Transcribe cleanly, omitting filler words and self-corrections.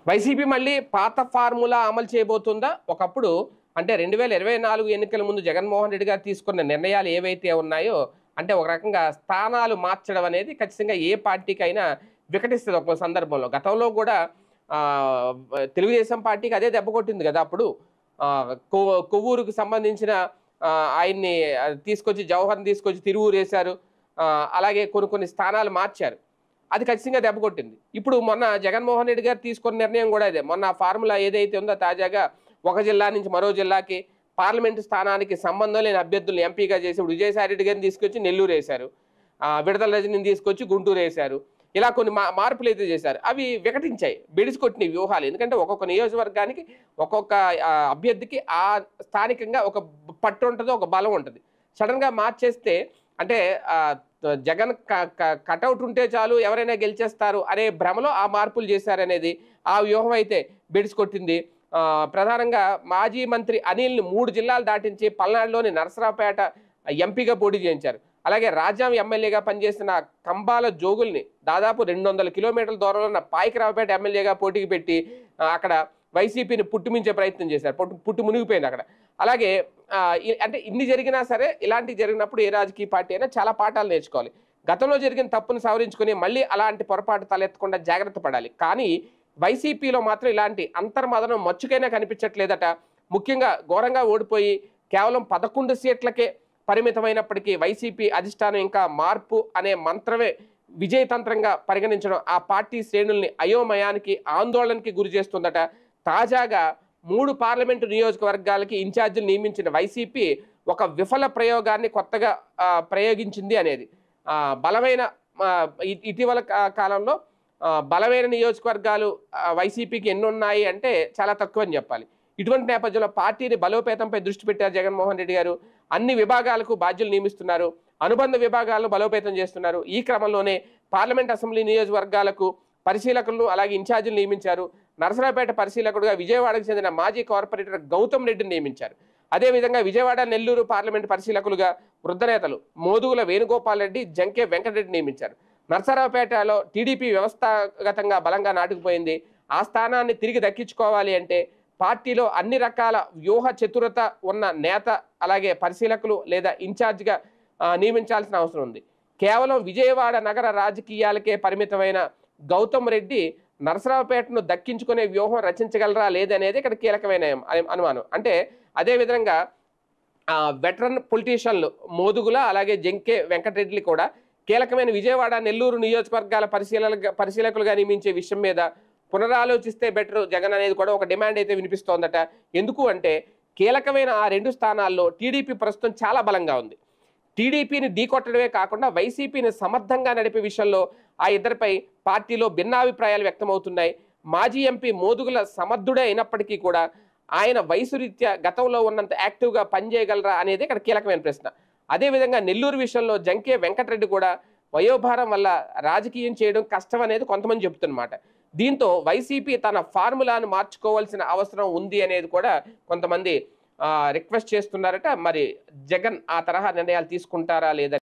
YCP మళ్ళీ పాత formula అమలు చేయబోతుందా? ఒకప్పుడు అంటే 2024 ఎన్నికల ముందు జగన్మోహన్ రెడ్డి గారు తీసుకున్న నిర్ణయాలు ఏవైతే ఉన్నాయో, అంటే ఒక రకంగా స్థానాలు మార్చడం అనేది ఖచ్చితంగా ఏ పార్టీకైనా వికటిస్తది ఒక్కో సందర్భంలో. గతంలో కూడా తెలుగుదేశం పార్టీకి అదే దెబ్బ కొట్టింది గదా! అప్పుడు. కొవ్వూరుకు సంబంధించిన ఆయన్ని తీసుకొచ్చి జవహర్‌ని తీసుకొచ్చి తిరువూరేశారు. అలాగే కొన్ని కొన్ని స్థానాలు మార్చారు. అది ఖచ్చితంగా దెబ్బ కొట్టింది. ఇప్పుడు మొన్న జగన్మోహన్ రెడ్డి గారు తీసుకున్న నిర్ణయం కూడా ఇదే. మొన్న ఆ ఫార్ములా ఏదైతే ఉందో తాజాగా ఒక జిల్లా నుంచి మరో జిల్లాకి పార్లమెంటు స్థానానికి సంబంధం లేని అభ్యర్థులను ఎంపీగా చేసి ఇప్పుడు విజయసాయి రెడ్డి గారిని తీసుకొచ్చి నెల్లూరేశారు. విడదల రజనీని తీసుకొచ్చి గుంటూరేశారు. ఇలా కొన్ని మార్పులైతే చేశారు. అవి వికటించాయి. బెడిసికొట్టినాయి వ్యూహాలు. ఎందుకంటే ఒక్కొక్క నియోజకవర్గానికి ఒక్కొక్క అభ్యర్థికి స్థానికంగా ఒక పట్టు ఉంటది. ఒక బలం ఉంటది. సడెన్‌గా మార్చేస్తే అంటే జగన్ కటౌట్ ఉంటే చాలు ఎవరైనా గెలిచేస్తారు అనే భ్రమలో ఆ మార్పులు చేశారనేది ఆ వ్యూహం అయితే బెడిసికొట్టింది. ప్రధానంగా మాజీ మంత్రి అనిల్‌ని 3 జిల్లాలు దాటించి పల్నాడులోని నరసరావుపేట ఎంపీగా పోటీ చేయించారు. అలాగే రాజ్యం ఎమ్మెల్యేగా పనిచేసిన కంబాల జోగుల్ని దాదాపు 200 కిలోమీటర్ల దూరంలో ఉన్న పాయకరావుపేట ఎమ్మెల్యేగా పోటీకి పెట్టి అక్కడ వైసీపీని పుట్టుమించే ప్రయత్నం చేశారు. పుట్టు మునిగిపోయింది అక్కడ. అలాగే అంటే ఇన్ని జరిగినా సరే ఇలాంటివి జరిగినప్పుడు ఏ రాజకీయ పార్టీ అయినా చాలా పాఠాలు నేర్చుకోవాలి. గతంలో జరిగిన తప్పును సవరించుకొని మళ్ళీ అలాంటి పొరపాటు తలెత్తకుండా జాగ్రత్త పడాలి. కానీ వైసీపీలో మాత్రం ఇలాంటి అంతర్మదనం మచ్చుకైనా కనిపించట్లేదట. ముఖ్యంగా ఘోరంగా ఓడిపోయి కేవలం 11 సీట్లకే పరిమితమైనప్పటికీ వైసీపీ అధిష్టానం ఇంకా మార్పు అనే మంత్రమే విజయతంత్రంగా పరిగణించడం ఆ పార్టీ శ్రేణుల్ని అయోమయానికి ఆందోళనకి గురి చేస్తుందట. తాజాగా 3 పార్లమెంటు నియోజకవర్గాలకి ఇన్ఛార్జీలు నియమించిన వైసీపీ ఒక విఫల ప్రయోగాన్ని కొత్తగా ప్రయోగించింది అనేది. బలమైన ఇటీవల కాలంలో బలమైన నియోజకవర్గాలు వైసీపీకి ఎన్నున్నాయి అంటే చాలా తక్కువని చెప్పాలి. ఇటువంటి నేపథ్యంలో పార్టీని బలోపేతంపై దృష్టి పెట్టారు జగన్మోహన్ రెడ్డి గారు. అన్ని విభాగాలకు బాధ్యులు నియమిస్తున్నారు. అనుబంధ విభాగాలను బలోపేతం చేస్తున్నారు. ఈ క్రమంలోనే పార్లమెంట్ అసెంబ్లీ నియోజకవర్గాలకు పరిశీలకులను అలాగే ఇన్ఛార్జీలు నియమించారు. నరసరావుపేట పరిశీలకుడుగా విజయవాడకు చెందిన మాజీ కార్పొరేటర్ గౌతమ్ రెడ్డిని నియమించారు. అదేవిధంగా విజయవాడ నెల్లూరు పార్లమెంట్ పరిశీలకులుగా వృద్ధ నేతలు మోదుగుల వేణుగోపాల్ రెడ్డి, జంకే వెంకటరెడ్డి నియమించారు. నరసరావుపేటలో టీడీపీ వ్యవస్థాగతంగా బలంగా నాటుకుపోయింది. ఆ స్థానాన్ని తిరిగి దక్కించుకోవాలి అంటే పార్టీలో అన్ని రకాల వ్యూహ చతురత ఉన్న నేత అలాగే పరిశీలకులు లేదా ఇన్ఛార్జిగా నియమించాల్సిన అవసరం ఉంది. కేవలం విజయవాడ నగర రాజకీయాలకే పరిమితమైన గౌతమ్ రెడ్డి నరసరావుపేటను దక్కించుకునే వ్యూహం రచించగలరా లేదనేది ఇక్కడ కీలకమైన అనుమానం. అంటే అదేవిధంగా వెటరన్ పొలిటీషియన్లు మోదుగుల అలాగే జంకే వెంకటరెడ్డి కూడా కీలకమైన విజయవాడ నెల్లూరు నియోజకవర్గాల పరిశీలకులుగా నియమించే విషయం మీద పునరాలోచిస్తే బెటర్ జగన్ అనేది కూడా ఒక డిమాండ్ అయితే వినిపిస్తోందట. ఎందుకు అంటే కీలకమైన ఆ 2 స్థానాల్లో టీడీపీ ప్రస్తుతం చాలా బలంగా ఉంది. టీడీపీని ఢీకొట్టడమే కాకుండా వైసీపీని సమర్థంగా నడిపే విషయంలో ఆ ఇద్దరిపై పార్టీలో భిన్నాభిప్రాయాలు వ్యక్తమవుతున్నాయి. మాజీ ఎంపీ మోదుగుల సమర్థుడే అయినప్పటికీ కూడా ఆయన వయసు రీత్యా గతంలో ఉన్నంత యాక్టివ్గా పనిచేయగలరా అనేది ఇక్కడ కీలకమైన ప్రశ్న. అదేవిధంగా నెల్లూరు విషయంలో జంకే వెంకటరెడ్డి కూడా వయోభారం వల్ల రాజకీయం చేయడం కష్టం అనేది కొంతమంది చెబుతున్నమాట. దీంతో వైసీపీ తన ఫార్ములాను మార్చుకోవాల్సిన అవసరం ఉంది అనేది కూడా కొంతమంది రిక్వెస్ట్ చేస్తున్నారట. మరి జగన్ ఆ తరహా నిర్ణయాలు తీసుకుంటారా లేదా